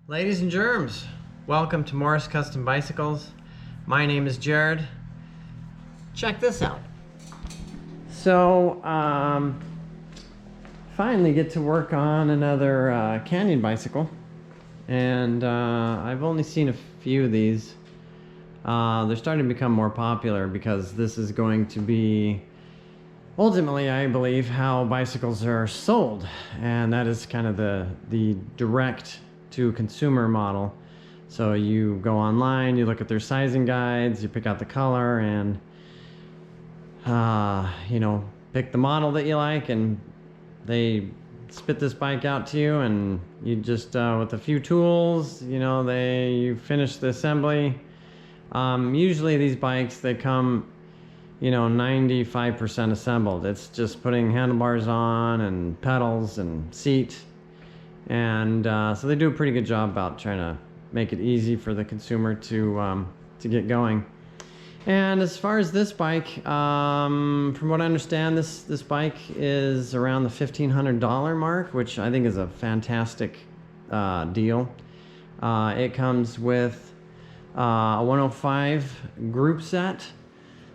Ladies and germs, welcome to Morris Custom Bicycles. My name is Jared. Check this out. So, finally get to work on another Canyon bicycle. And I've only seen a few of these. They're starting to become more popular because this is going to be ultimately, I believe, how bicycles are sold. And that is kind of the direct to consumer model. So you go online, you look at their sizing guides, you pick out the color, and pick the model that you like, and they spit this bike out to you, and you just with a few tools, you finish the assembly. Usually these bikes, they come 95% assembled. It's just putting handlebars on and pedals and seat. And so they do a pretty good job about trying to make it easy for the consumer to get going. And as far as this bike, from what I understand, this bike is around the $1,500 mark, which I think is a fantastic deal. It comes with a 105 group set,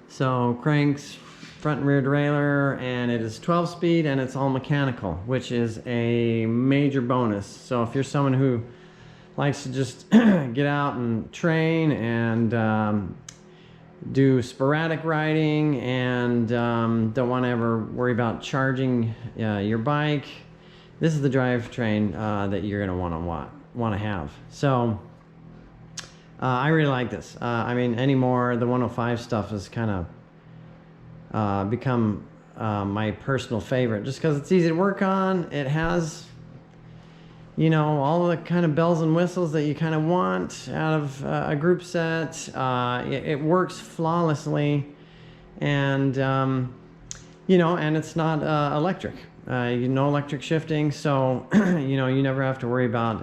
so cranks, front and rear derailleur, and it is 12 speed, and it's all mechanical, which is a major bonus. So if you're someone who likes to just get out and train and do sporadic riding and don't want to ever worry about charging your bike, this is the drivetrain that you're going to want to have. So I really like this. I mean, anymore, the 105 stuff has kind of become my personal favorite, just because it's easy to work on. It has all the kind of bells and whistles that you kind of want out of a group set. It works flawlessly, and and it's not electric. No electric shifting, so you never have to worry about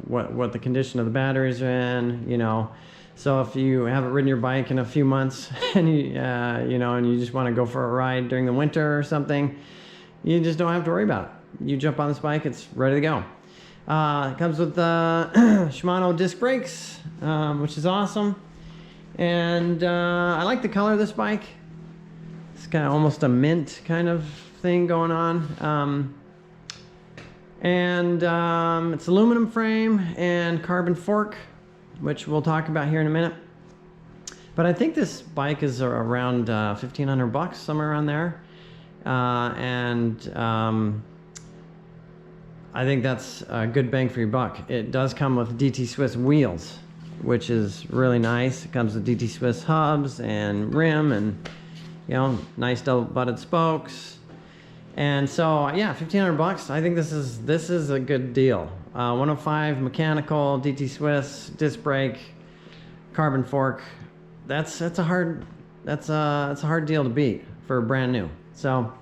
what the condition of the batteries are in. So if you haven't ridden your bike in a few months and you just want to go for a ride during the winter or something, you just don't have to worry about it. You jump on this bike, it's ready to go. It comes with Shimano disc brakes, which is awesome. And I like the color of this bike. It's kind of almost a mint kind of thing going on. It's aluminum frame and carbon fork, which we'll talk about here in a minute. But I think this bike is around $1,500, somewhere around there. I think that's a good bang for your buck. It does come with DT Swiss wheels, which is really nice. It comes with DT Swiss hubs and rim and, nice double butted spokes. And so, yeah, $1,500. I think this is a good deal. 105 mechanical, DT Swiss, disc brake, carbon fork. That's a hard deal to beat for brand new. So,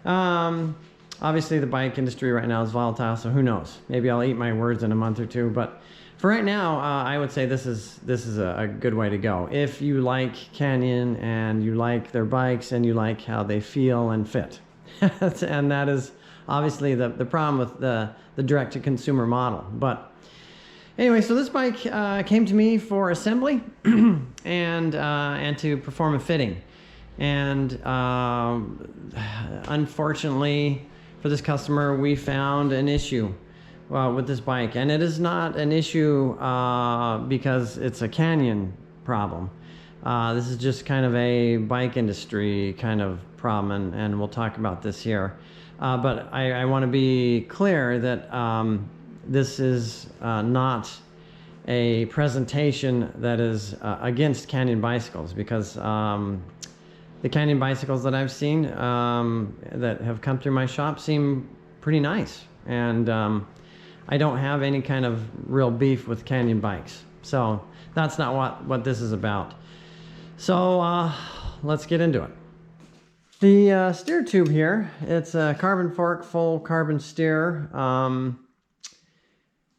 obviously the bike industry right now is volatile, so who knows? Maybe I'll eat my words in a month or two. But for right now, I would say this is a good way to go. If you like Canyon and you like their bikes and you like how they feel and fit. And that is obviously the problem with the direct-to-consumer model. But anyway, so this bike came to me for assembly and to perform a fitting. And unfortunately for this customer, we found an issue with this bike. And it is not an issue because it's a Canyon problem. This is just kind of a bike industry kind of problem, and we'll talk about this here. But I want to be clear that this is not a presentation that is against Canyon bicycles, because the Canyon bicycles that I've seen that have come through my shop seem pretty nice. And I don't have any kind of real beef with Canyon bikes. So that's not what this is about. So let's get into it. The steer tube here, it's a carbon fork, full carbon steer.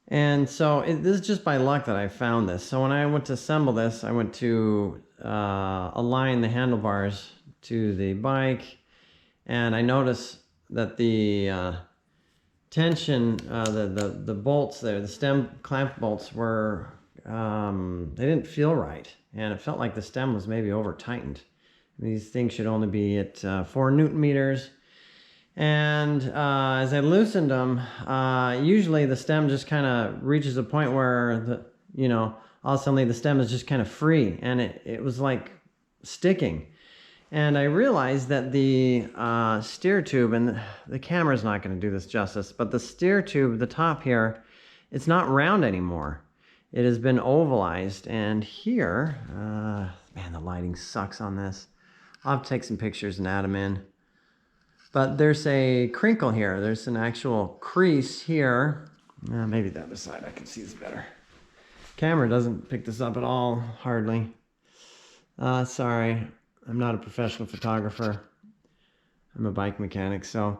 And so this is just by luck that I found this. So when I went to assemble this, I went to align the handlebars to the bike, and I noticed that the tension, the bolts there, the stem clamp bolts were, they didn't feel right. And it felt like the stem was maybe over tightened. These things should only be at 4 Newton meters. And as I loosened them, usually the stem just kind of reaches a point where all of a sudden the stem is just kind of free, and it was like sticking. And I realized that the steer tube, and the camera's not going to do this justice, but the steer tube, the top here, it's not round anymore. It has been ovalized, and here, man, the lighting sucks on this. I'll have to take some pictures and add them in. But there's a crinkle here. There's an actual crease here. Maybe the other side I can see this better. Camera doesn't pick this up at all, hardly. Sorry, I'm not a professional photographer. I'm a bike mechanic, so.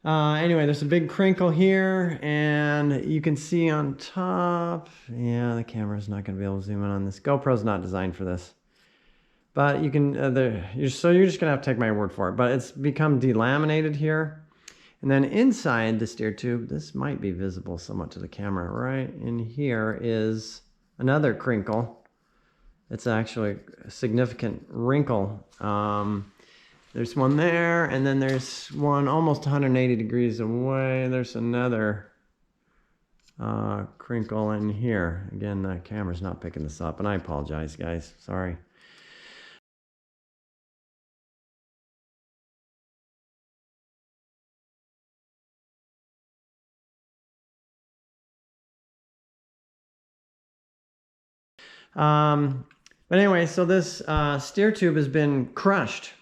Anyway, there's a big crinkle here, and you can see on top, yeah, the camera's not gonna be able to zoom in on this. GoPro's not designed for this. But you can, so you're just gonna have to take my word for it. But it's become delaminated here. And then inside the steer tube, this might be visible somewhat to the camera, right in here is another crinkle. It's actually a significant wrinkle. There's one there, and then there's one almost 180 degrees away. There's another crinkle in here. Again, the camera's not picking this up, and I apologize, guys. Sorry. But anyway, so this steer tube has been crushed.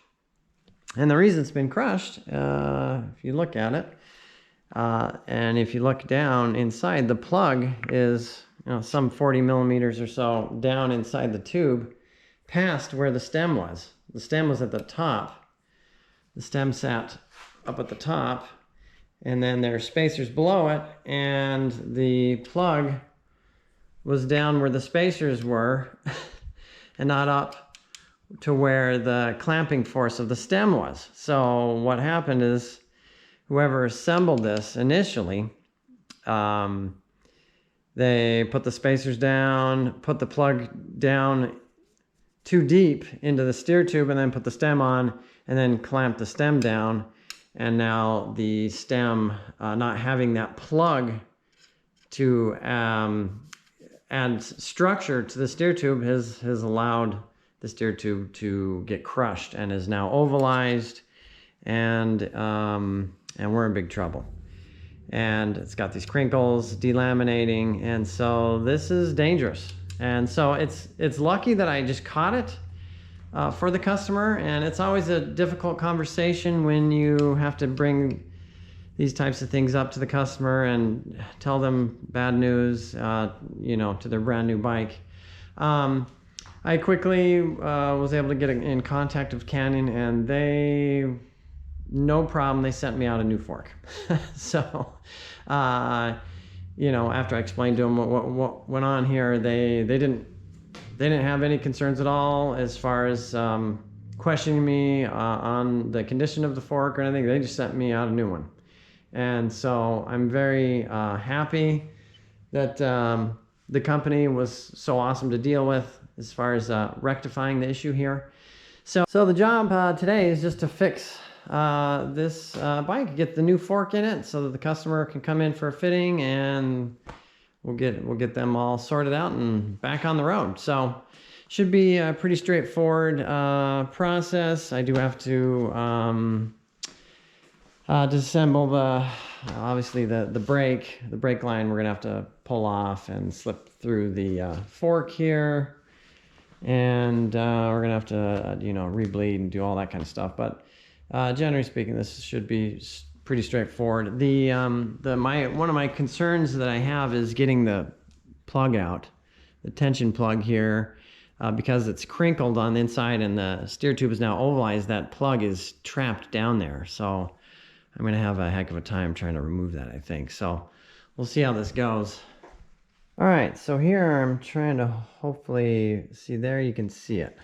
And the reason it's been crushed, if you look at it, and if you look down inside, the plug is some 40 millimeters or so down inside the tube, past where the stem was. The stem was at the top. The stem sat up at the top, and then there are spacers below it, and the plug was down where the spacers were and not up to where the clamping force of the stem was. So what happened is whoever assembled this initially, they put the spacers down, put the plug down too deep into the steer tube, and then put the stem on, and then clamped the stem down. And now the stem, not having that plug to add structure to the steer tube, has allowed the steer tube to get crushed and is now ovalized, and we're in big trouble. And it's got these crinkles, delaminating, and so this is dangerous. And so it's lucky that I just caught it for the customer, and it's always a difficult conversation when you have to bring these types of things up to the customer and tell them bad news, to their brand new bike. I quickly was able to get in contact with Canon, and they, no problem, they sent me out a new fork. So, after I explained to them what went on here, they didn't have any concerns at all as far as questioning me on the condition of the fork or anything. They just sent me out a new one. And so I'm very happy that the company was so awesome to deal with as far as rectifying the issue here. So the job today is just to fix this bike, get the new fork in it so that the customer can come in for a fitting, and we'll get them all sorted out and back on the road. So should be a pretty straightforward process. I do have to disassemble obviously the brake line. We're gonna have to pull off and slip through the fork here, and we're gonna have to rebleed and do all that kind of stuff. But generally speaking, this should be pretty straightforward. One of my concerns that I have is getting the plug out, the tension plug here, because it's crinkled on the inside and the steer tube is now ovalized. That plug is trapped down there, so I'm gonna have a heck of a time trying to remove that, I think. So we'll see how this goes. All right, so here I'm trying to hopefully see, there you can see it.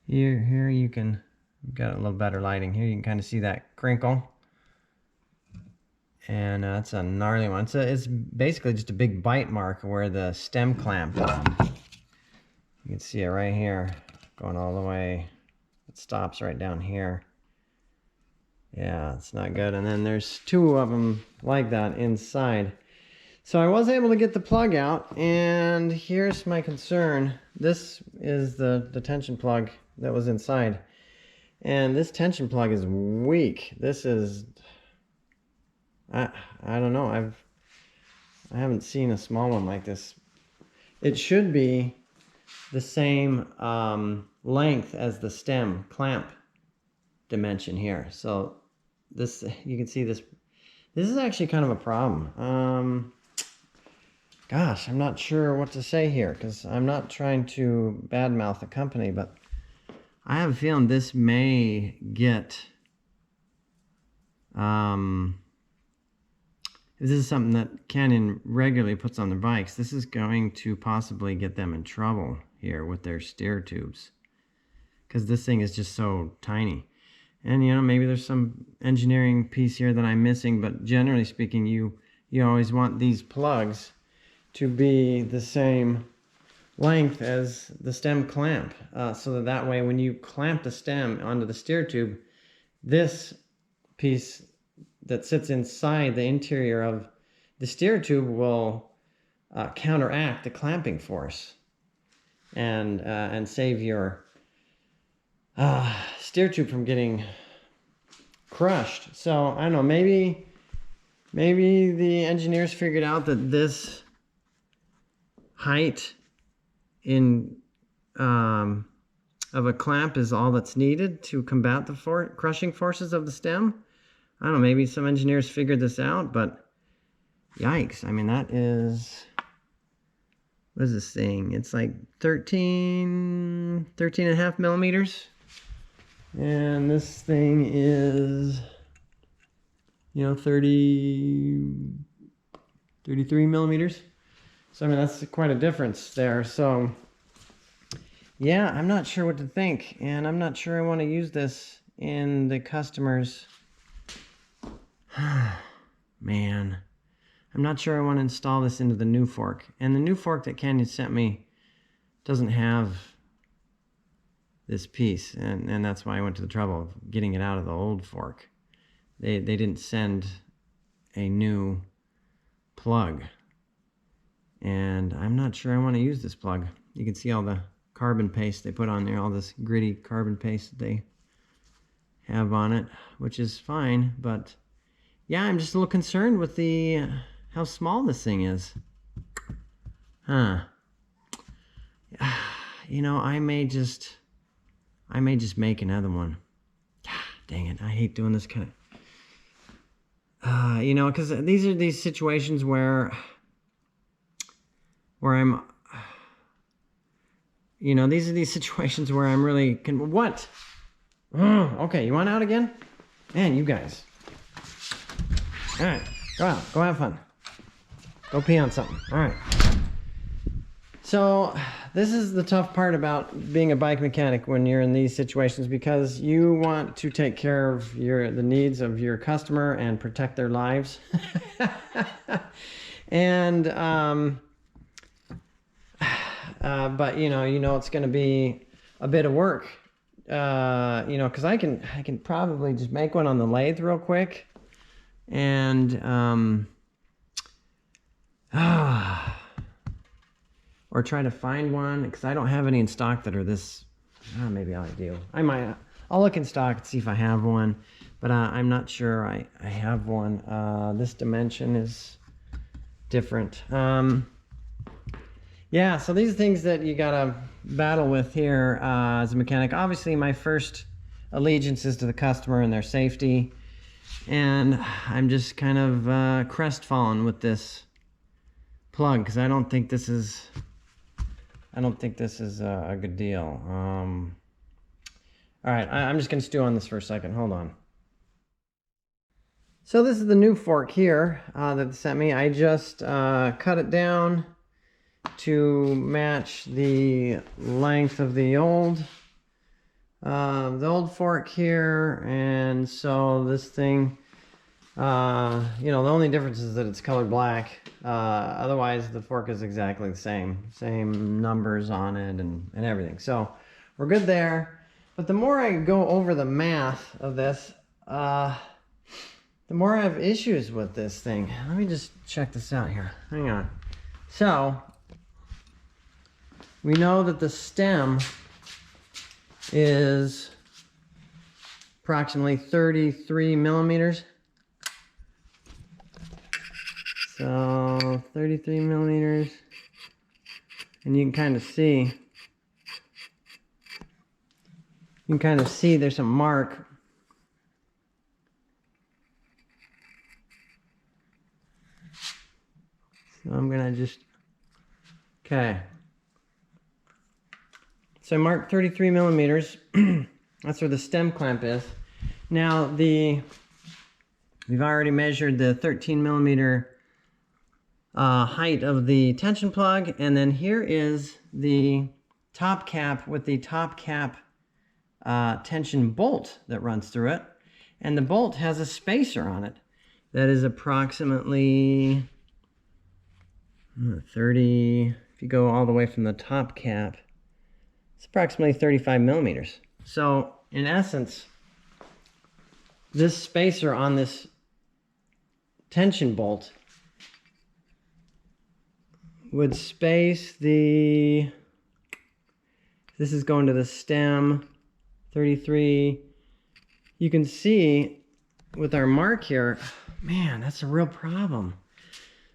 Here you can got a little better lighting here. You can kind of see that crinkle. And that's a gnarly one. It's basically just a big bite mark where the stem clamp. You can see it right here, going all the way. It stops right down here. Yeah, it's not good. And then there's two of them like that inside. So I was able to get the plug out, and here's my concern. This is the tension plug that was inside. And this tension plug is weak. This is, I don't know. I haven't seen a small one like this. It should be the same length as the stem clamp dimension here. So this, you can see this is actually kind of a problem. Gosh, I'm not sure what to say here, because I'm not trying to badmouth the company, but I have a feeling this may get, if this is something that Canyon regularly puts on their bikes, this is going to possibly get them in trouble here with their steer tubes, because this thing is just so tiny. And you know, maybe there's some engineering piece here that I'm missing, but generally speaking, you always want these plugs to be the same length as the stem clamp, so that way when you clamp the stem onto the steer tube, this piece that sits inside the interior of the steer tube will counteract the clamping force and save your steer tube from getting crushed. So I don't know, maybe the engineers figured out that this height in of a clamp is all that's needed to combat the crushing forces of the stem. I don't know, maybe some engineers figured this out, but yikes. I mean, that is, what is this thing? It's like 13 and a half millimeters. And this thing is, you know, 33 millimeters. So, I mean, that's quite a difference there. So, yeah, I'm not sure what to think. And I'm not sure I want to use this in the customers. Man, I'm not sure I want to install this into the new fork. And the new fork that Canyon sent me doesn't have this piece. And that's why I went to the trouble of getting it out of the old fork. They didn't send a new plug. And I'm not sure I want to use this plug. You can see all the carbon paste they put on there, all this gritty carbon paste that they have on it, which is fine, but yeah, I'm just a little concerned with the how small this thing is. Huh. You know, I may just make another one. Dang it, I hate doing this kind of you know, because these are these situations where I'm, you know, these are these situations where I'm really, what? Okay, you want out again? Man, you guys. All right, go out, go have fun. Go pee on something, all right. So this is the tough part about being a bike mechanic when you're in these situations, because you want to take care of the needs of your customer and protect their lives. And, but you know it's going to be a bit of work, you know, because I can probably just make one on the lathe real quick, and or try to find one, because I don't have any in stock that are this. Maybe I do. I'll look in stock and see if I have one, but I'm not sure I have one. This dimension is different. Yeah, so these are things that you gotta battle with here as a mechanic. Obviously, my first allegiance is to the customer and their safety, and I'm just kind of crestfallen with this plug, because I don't think this is a good deal. All right, I'm just gonna stew on this for a second. Hold on. So this is the new fork here that they sent me. I just cut it down to match the length of the old the old fork here, and so this thing, you know, the only difference is that it's colored black. Otherwise the fork is exactly the same numbers on it and everything. So we're good there. But the more I go over the math of this, the more I have issues with this thing. Let me just check this out here. Hang on. So we know that the stem is approximately 33 millimeters. So 33 millimeters, and you can kind of see, there's a mark. So I'm gonna just, okay. So I marked 33 millimeters. That's where the stem clamp is. Now we've already measured the 13 millimeter height of the tension plug, and then here is the top cap with the top cap tension bolt that runs through it, and the bolt has a spacer on it that is approximately 30, if you go all the way from the top cap, it's approximately 35 millimeters. So in essence, this spacer on this tension bolt would space the, this is going to the stem, 33. You can see with our mark here, man, that's a real problem.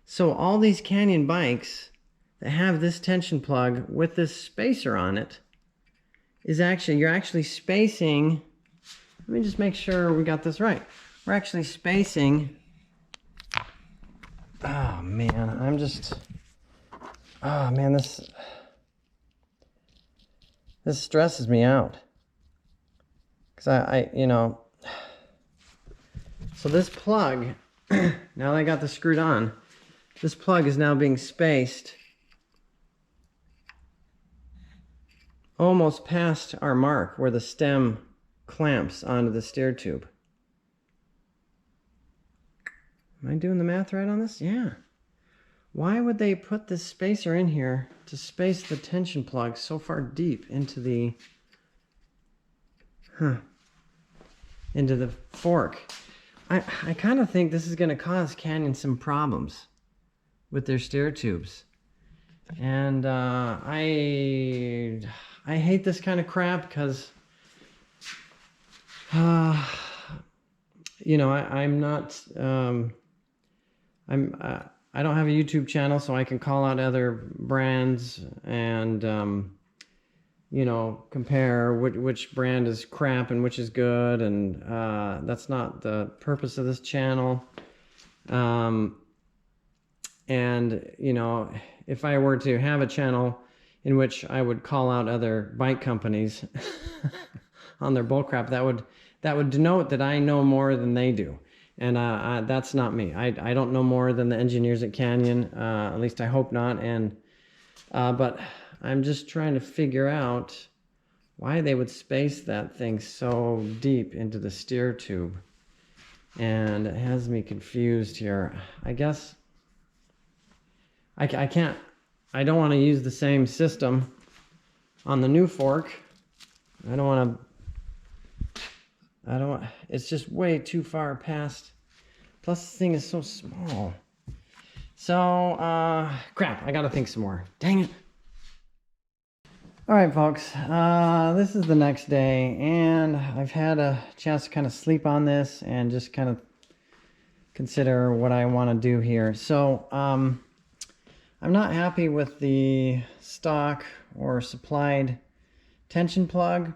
So all these Canyon bikes that have this tension plug with this spacer on it is actually, you're actually spacing, let me just make sure we got this right. We're actually spacing, oh man, oh man, this stresses me out. Because I, you know, so this plug, now that I got this screwed on, this plug is now being spaced almost past our mark where the stem clamps onto the steer tube. Am I doing the math right on this? Yeah. Why would they put this spacer in here to space the tension plug so far deep into the, into the fork? I kind of think this is going to cause Canyon some problems with their steer tubes. And I hate this kind of crap because, you know, I'm not, I don't have a YouTube channel, so I can call out other brands and, you know, compare which brand is crap and which is good, and that's not the purpose of this channel. And, you know, if I were to have a channel in which I would call out other bike companies on their bull crap, that would denote that I know more than they do. And that's not me. I don't know more than the engineers at Canyon, at least I hope not. And but I'm just trying to figure out why they would space that thing so deep into the steer tube. And it has me confused here. I guess I don't want to use the same system on the new fork. It's just way too far past. Plus this thing is so small. So, crap, I gotta think some more. Dang it. All right, folks, this is the next day, and I've had a chance to kind of sleep on this and just kind of consider what I want to do here. So, I'm not happy with the stock or supplied tension plug.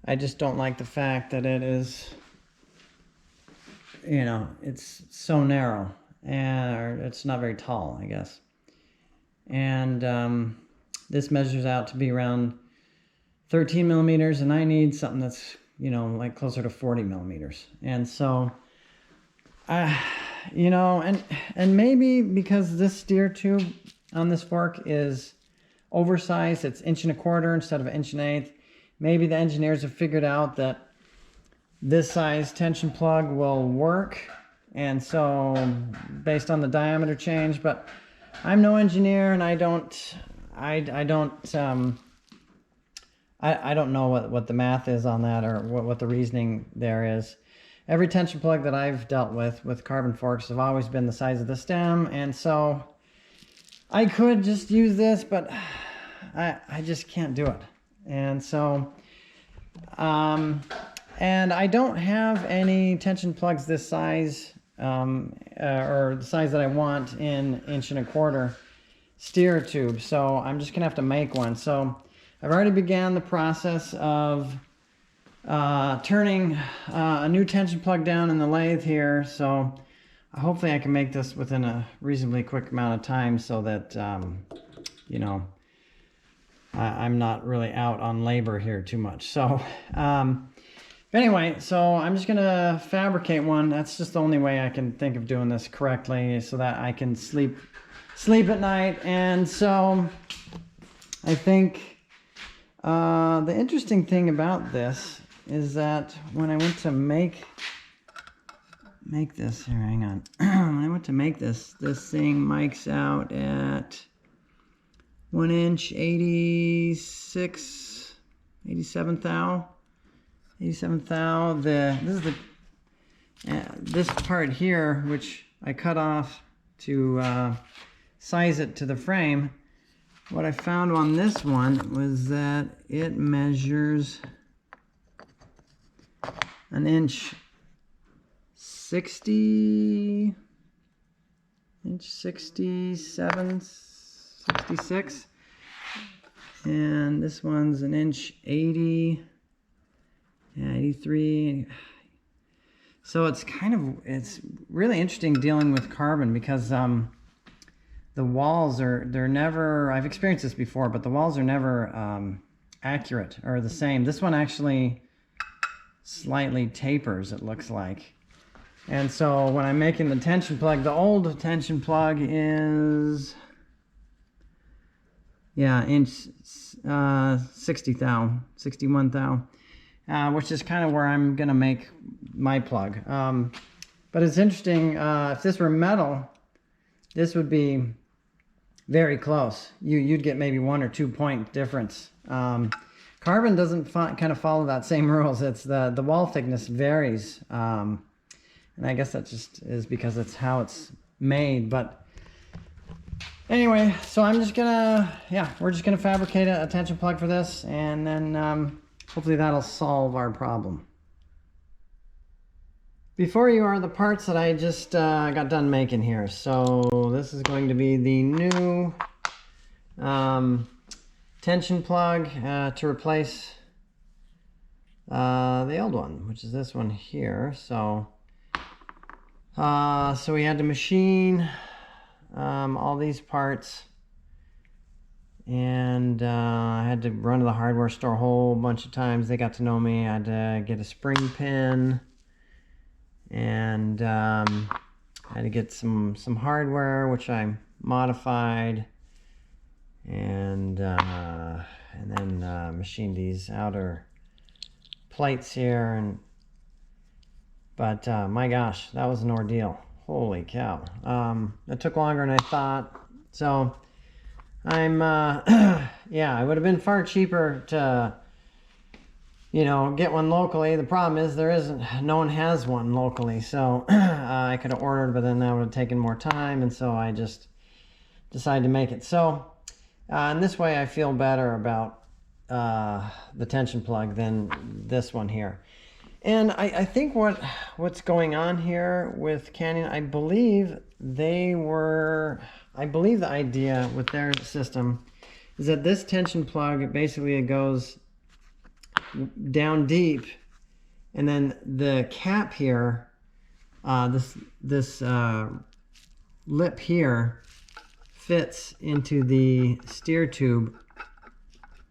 I just don't like the fact that it is, you know, it's so narrow, and or it's not very tall, I guess. And this measures out to be around 13 millimeters, and I need something that's, you know, like closer to 40 millimeters. And so, you know, and maybe because this steer tube on this fork is oversized, it's 1 1/4 instead of 1 1/8. maybe the engineers have figured out that this size tension plug will work, and so based on the diameter change. But I'm no engineer, and I don't know what the math is on that, or what the reasoning there is. Every tension plug that I've dealt with carbon forks have always been the size of the stem, and so I could just use this, but I just can't do it. And so and I don't have any tension plugs this size, or the size that I want in 1.25" steer tube, so I'm just gonna have to make one. So I've already began the process of turning a new tension plug down in the lathe here, so hopefully I can make this within a reasonably quick amount of time, so that you know, I'm not really out on labor here too much. So anyway, so I'm just gonna fabricate one. That's just the only way I can think of doing this correctly, so that I can sleep at night. And so I think the interesting thing about this is that when I went to make this here, hang on. When I went to make this thing mikes out at 1 inch, 87 thou. This is this part here, which I cut off to size it to the frame. What I found on this one was that it measures 1 inch 67, 66, and this one's 1 inch 80, 83. So it's really interesting dealing with carbon, because the walls they're never, I've experienced this before, but the walls are never accurate or the same. This one actually slightly tapers, it looks like. And so when I'm making the tension plug, the old tension plug is, yeah, inch 60 thou, 61 thou, which is kind of where I'm gonna make my plug. But it's interesting, if this were metal, this would be very close. You'd get maybe 1 or 2 point difference. Carbon doesn't kind of follow that same rules. It's the wall thickness varies, and I guess that just is because it's how it's made. But anyway, so I'm just gonna, we're just gonna fabricate a tension plug for this, and then hopefully that'll solve our problem. Before you are the parts that I just got done making here. So this is going to be the new tension plug to replace the old one, which is this one here. So so we had to machine all these parts, and I had to run to the hardware store a whole bunch of times. They got to know me. I had to get a spring pin, and I had to get some hardware, which I modified, and then machine these outer plates here. But my gosh, that was an ordeal. Holy cow. It took longer than I thought. So I'm yeah, it would have been far cheaper to, you know, get one locally. The problem is no one has one locally. So I could have ordered, but then that would have taken more time, and so I just decided to make it. So in this way I feel better about the tension plug than this one here. And I think what's going on here with Canyon, I believe the idea with their system is that this tension plug, basically it goes down deep, and then the cap here, this lip here fits into the steer tube,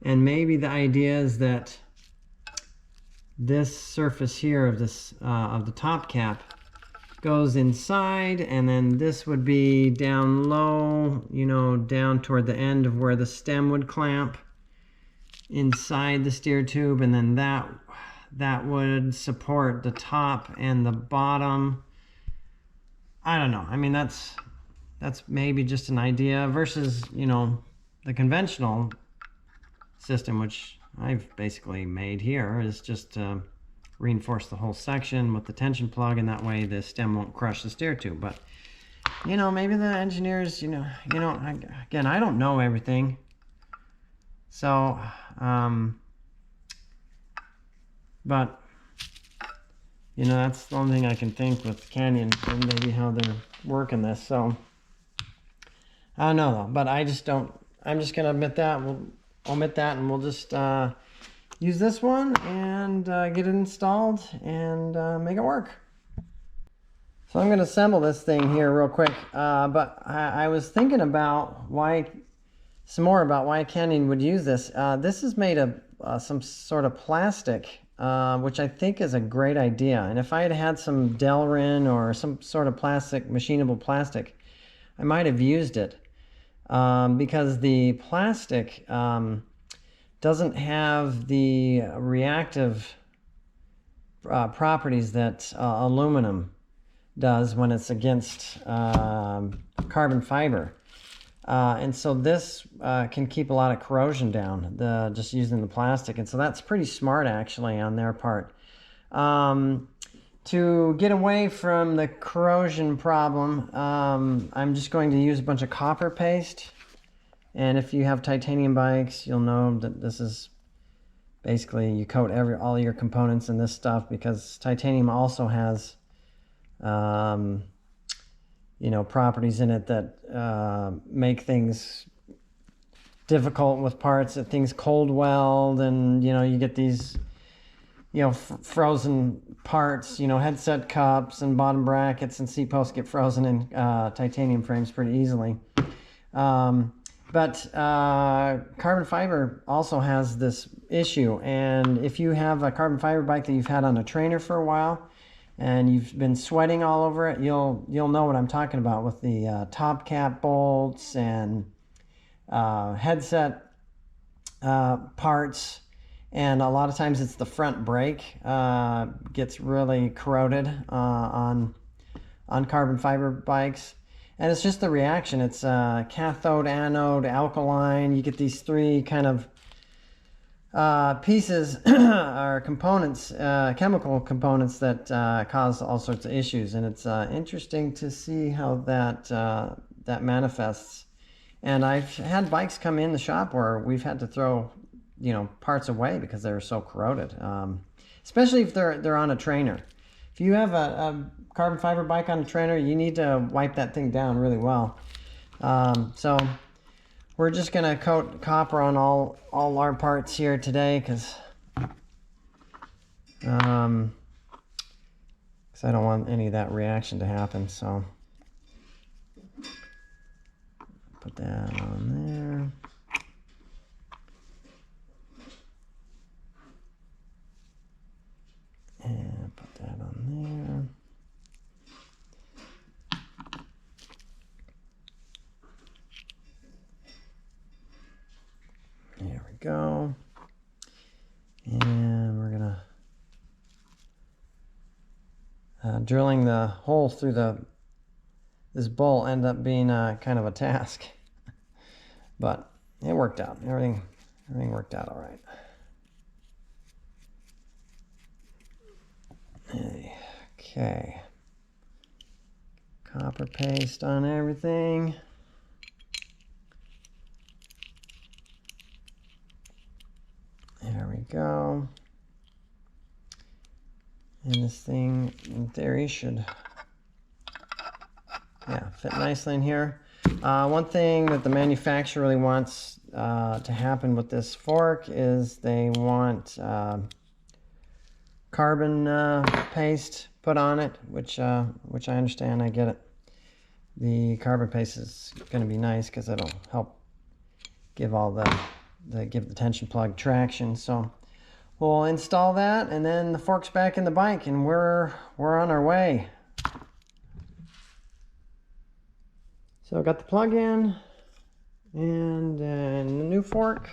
and maybe the idea is that this surface here of this of the top cap goes inside, and then this would be down low, you know, down toward the end of where the stem would clamp, inside the steer tube, and then that would support the top and the bottom. I don't know. I mean, that's maybe just an idea versus, you know, the conventional system, which I've basically made here, is just to reinforce the whole section with the tension plug, and that way the stem won't crush the steer tube. But, you know, maybe the engineers, again, I don't know everything. So, but, you know, that's the only thing I can think with Canyon and maybe how they're working this. So, I don't know though, but I'm just going to omit that. We'll omit that, and we'll just use this one and get it installed and make it work. So I'm going to assemble this thing here real quick, but I was thinking about some more about why Canyon would use this. This is made of some sort of plastic, which I think is a great idea. And if I had had some Delrin or some sort of plastic, machinable plastic, I might have used it, because the plastic doesn't have the reactive properties that aluminum does when it's against carbon fiber. And so this can keep a lot of corrosion down, just using the plastic. And so that's pretty smart, actually, on their part. To get away from the corrosion problem, I'm just going to use a bunch of copper paste. And if you have titanium bikes, you'll know that this is basically, you coat all your components in this stuff, because titanium also has you know, properties in it that make things difficult with parts, that things cold weld, and, you know, you get these, you know, frozen parts, you know, headset cups and bottom brackets and seat posts get frozen in titanium frames pretty easily. But carbon fiber also has this issue, and if you have a carbon fiber bike that you've had on a trainer for a while, and you've been sweating all over it, you'll know what I'm talking about with the top cap bolts and headset parts. And a lot of times it's the front brake gets really corroded on carbon fiber bikes. And it's just the reaction. It's cathode, anode, alkaline. You get these three kind of pieces or components, chemical components that cause all sorts of issues, and it's interesting to see how that manifests. And I've had bikes come in the shop where we've had to throw, you know, parts away because they're so corroded, especially if they're on a trainer. If you have a carbon fiber bike on a trainer, you need to wipe that thing down really well. So we're just going to coat copper on all our parts here today, because I don't want any of that reaction to happen. So put that on there. And put that on there. There we go. And we're gonna drilling the hole through this bolt ended up being kind of a task, but it worked out. Everything worked out all right. Okay. Copper paste on everything. There we go. And this thing, in theory, should fit nicely in here. One thing that the manufacturer really wants to happen with this fork is they want carbon paste put on it, which I understand. I get it. The carbon paste is going to be nice because it'll help give give the tension plug traction. So we'll install that, and then the fork's back in the bike, and we're on our way. So I've got the plug in and then the new fork,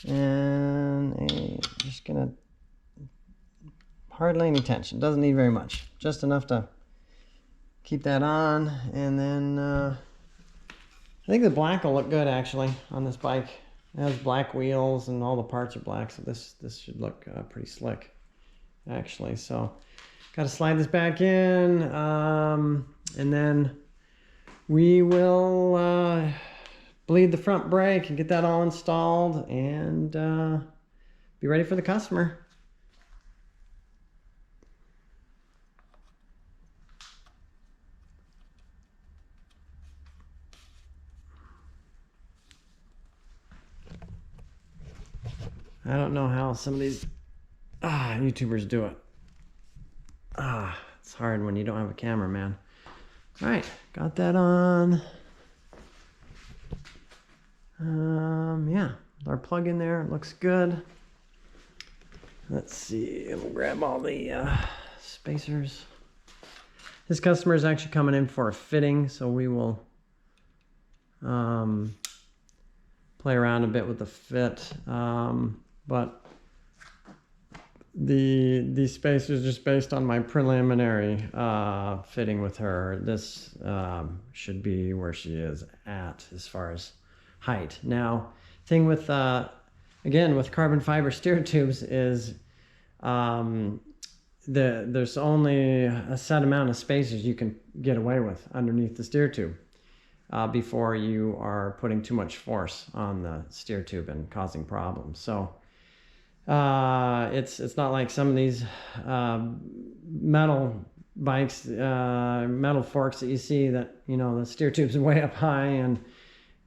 And just gonna, hardly any tension, doesn't need very much, just enough to keep that on. And then I think the black will look good actually on this bike. It has black wheels and all the parts are black, so this should look pretty slick actually. So got to slide this back in, and then we will bleed the front brake and get that all installed and be ready for the customer. I don't know how some of these YouTubers do it. It's hard when you don't have a camera, man. All right, got that on. Yeah, our plug in there looks good. Let's see, we'll grab all the spacers. This customer is actually coming in for a fitting, so we will play around a bit with the fit. But the spacers, just based on my preliminary fitting with her, this should be where she is at as far as height. Now, thing with again with carbon fiber steer tubes is there's only a set amount of spacers you can get away with underneath the steer tube before you are putting too much force on the steer tube and causing problems. So it's not like some of these metal bikes, metal forks that you see that, you know, the steer tubes are way up high,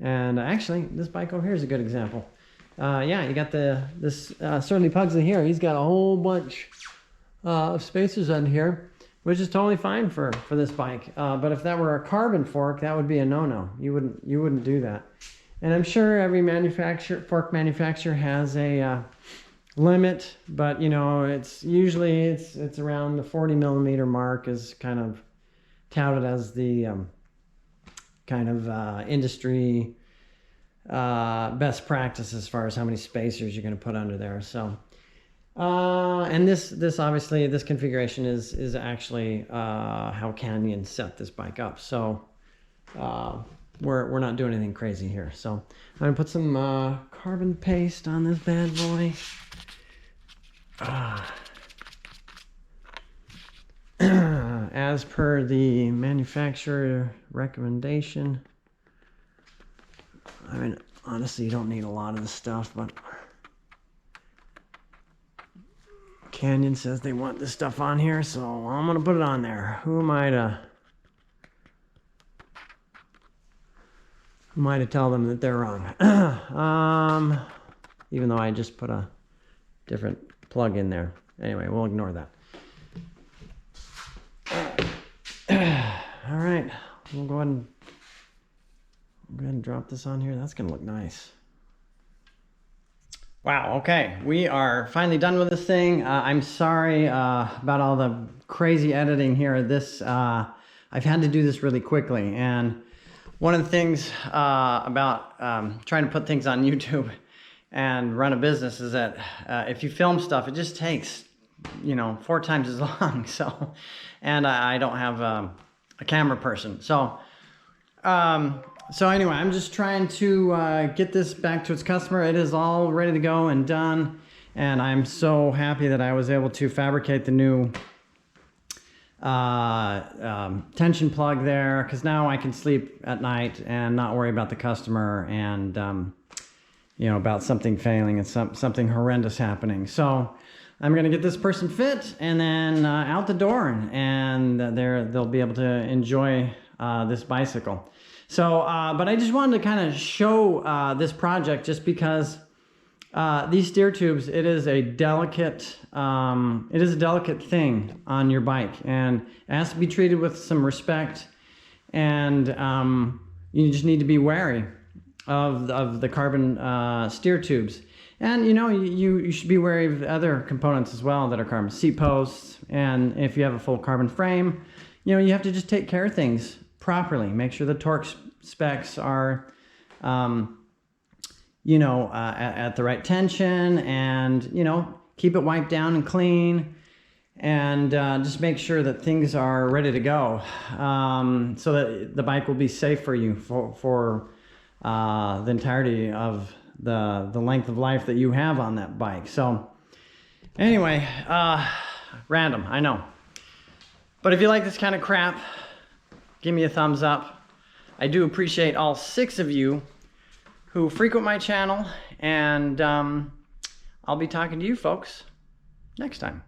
and actually this bike over here is a good example. Yeah, you got this Surly Pugsley here. He's got a whole bunch of spacers on here, which is totally fine for this bike. But if that were a carbon fork, that would be a no-no. You wouldn't do that. And I'm sure every fork manufacturer has a limit, but you know, it's usually it's around the 40 millimeter mark is kind of touted as the kind of industry best practice as far as how many spacers you're going to put under there. So and this obviously, this configuration is actually how Canyon set this bike up. So we're not doing anything crazy here. So I'm gonna put some carbon paste on this bad boy. As per the manufacturer recommendation. I mean, honestly, you don't need a lot of this stuff, but Canyon says they want this stuff on here, so I'm gonna put it on there. Who am I to tell them that they're wrong? Even though I just put a different plug in there. Anyway, we'll ignore that. All right, we'll go ahead and drop this on here. That's gonna look nice. Wow, okay, we are finally done with this thing. I'm sorry about all the crazy editing here. I've had to do this really quickly, and one of the things about trying to put things on YouTube and run a business is that if you film stuff, it just takes, you know, 4 times as long. So, and I don't have a camera person. So anyway, I'm just trying to get this back to its customer. It is all ready to go and done. And I'm so happy that I was able to fabricate the new tension plug there, because now I can sleep at night and not worry about the customer and you know, about something failing and something horrendous happening. So I'm gonna get this person fit and then out the door, and they'll be able to enjoy this bicycle. So but I just wanted to kind of show this project, just because these steer tubes, it is a delicate thing on your bike, and it has to be treated with some respect, and you just need to be wary of the carbon steer tubes. And you know, you should be wary of other components as well that are carbon, seat posts, and if you have a full carbon frame, you know, you have to just take care of things properly. Make sure the torque specs are you know, at the right tension, and, you know, keep it wiped down and clean, and just make sure that things are ready to go, so that the bike will be safe for you for the entirety of the length of life that you have on that bike. So anyway, random, I know. But if you like this kind of crap, give me a thumbs up. I do appreciate all 6 of you who frequent my channel, and I'll be talking to you folks next time.